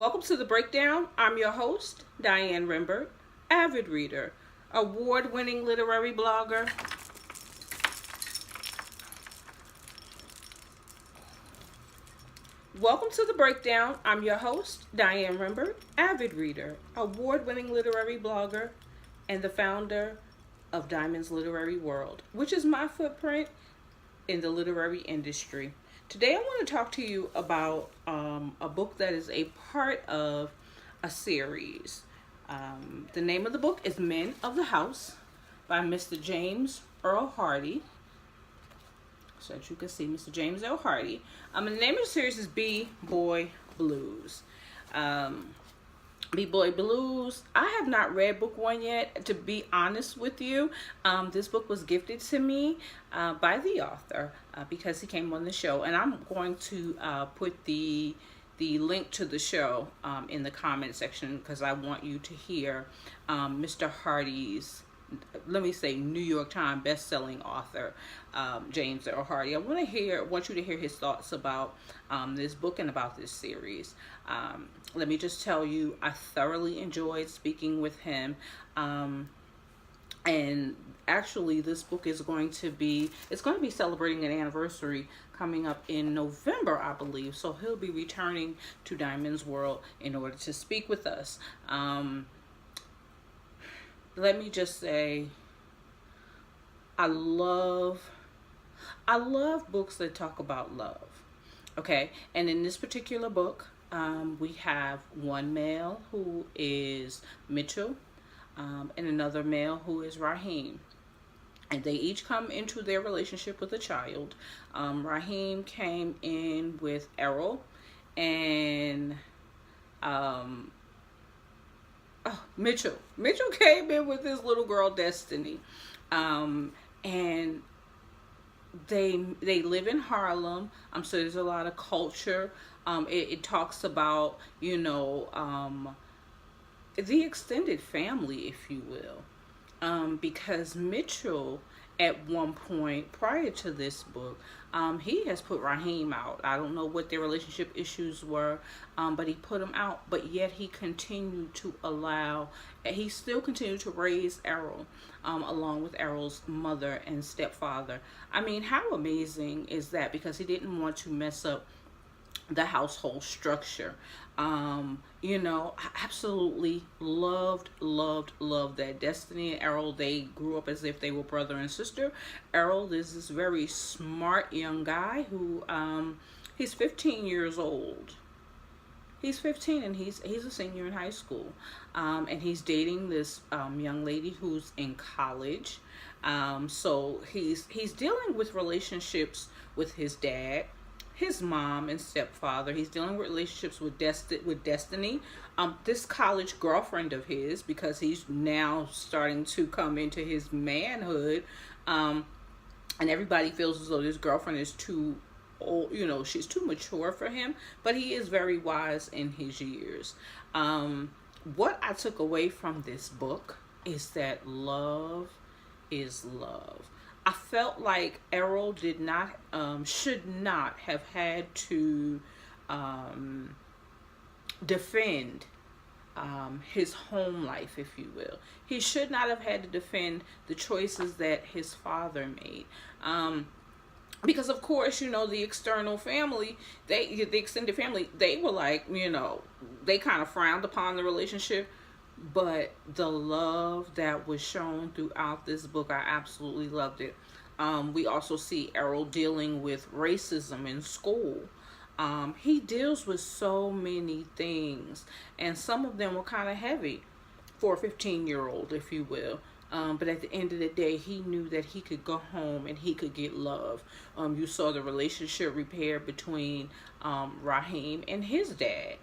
Welcome to the breakdown. I'm your host, Diane Rimbert, avid reader, award-winning literary blogger. Welcome to the breakdown. I'm your host, Diane Rimbert, avid reader, award-winning literary blogger, and the founder of Diamond's Literary World, which is my footprint in the literary industry. Today I want to talk to you about a book that is a part of a series. The name of the book is Men of the House by Mr. James Earl Hardy. So as you can see, Mr. James Earl Hardy. And the name of the series is B-Boy Blues. B-Boy Blues. I have not read book one yet, to be honest with you. This book was gifted to me by the author because he came on the show. And I'm going to put the link to the show in the comment section because I want you to hear Mr. Hardy's, let me say, New York Times best-selling author, James Earl Hardy. I want you to hear his thoughts about this book and about this series. Let me just tell you, I thoroughly enjoyed speaking with him. And actually, this book is going to be celebrating an anniversary coming up in November, I believe. So he'll be returning to Diamond's World in order to speak with us. Let me just say, I love books that talk about love. Okay, and in this particular book, we have one male who is Mitchell, and another male who is Raheem. And they each come into their relationship with a child. Raheem came in with Earl, and Mitchell came in with his little girl Destiny, and they live in Harlem. So there's a lot of culture. It talks about, the extended family, if you will, because Mitchell, at one point prior to this book, he has put Raheem out. I don't know what their relationship issues were, but he put him out. But yet he still continued to raise Earl, along with Earl's mother and stepfather. I mean, how amazing is that? Because he didn't want to mess up the household structure. I absolutely loved that. Destiny and Earl, they grew up as if they were brother and sister. Earl is this very smart young guy who he's 15 years old. He's 15 and he's a senior in high school, and he's dating this young lady who's in college. So he's dealing with relationships with his dad, his mom and stepfather. He's dealing with relationships with Destiny, this college girlfriend of his, because he's now starting to come into his manhood, and everybody feels as though this girlfriend is too old. She's too mature for him, but he is very wise in his years. What I took away from this book is that love is love. I felt like Earl should not have had to defend his home life, if you will. He should not have had to defend the choices that his father made. Because of course, the external family, the extended family, they were like, they kind of frowned upon the relationship. But the love that was shown throughout this book, I absolutely loved it. We also see Earl dealing with racism in school. He deals with so many things, and some of them were kind of heavy for a 15-year-old, if you will. But at the end of the day, he knew that he could go home and he could get love. You saw the relationship repair between Raheem and his dad.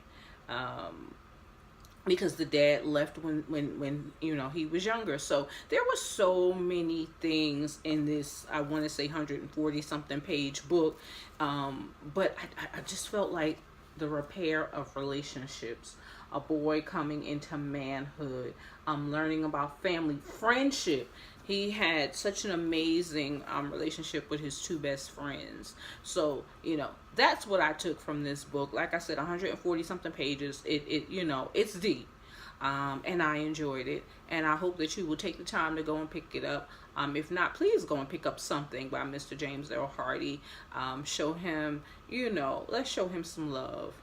Because the dad left when he was younger. So there were so many things in this, I want to say 140 something page book, but I just felt like the repair of relationships, a boy coming into manhood, learning about family, friendship. He had such an amazing relationship with his two best friends. So, that's what I took from this book. Like I said, 140 something pages. It's deep. And I enjoyed it. And I hope that you will take the time to go and pick it up. If not, please go and pick up something by Mr. James Earl Hardy. Show him, let's show him some love.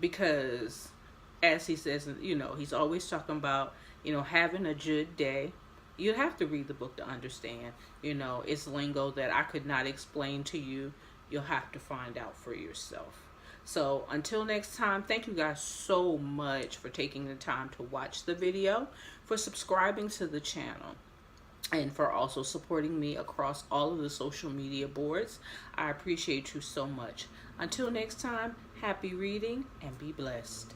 Because, as he says, he's always talking about, having a good day. You have to read the book to understand. It's lingo that I could not explain to you. You'll have to find out for yourself. So until next time, thank you guys so much for taking the time to watch the video, for subscribing to the channel, and for also supporting me across all of the social media boards. I appreciate you so much. Until next time, happy reading and be blessed.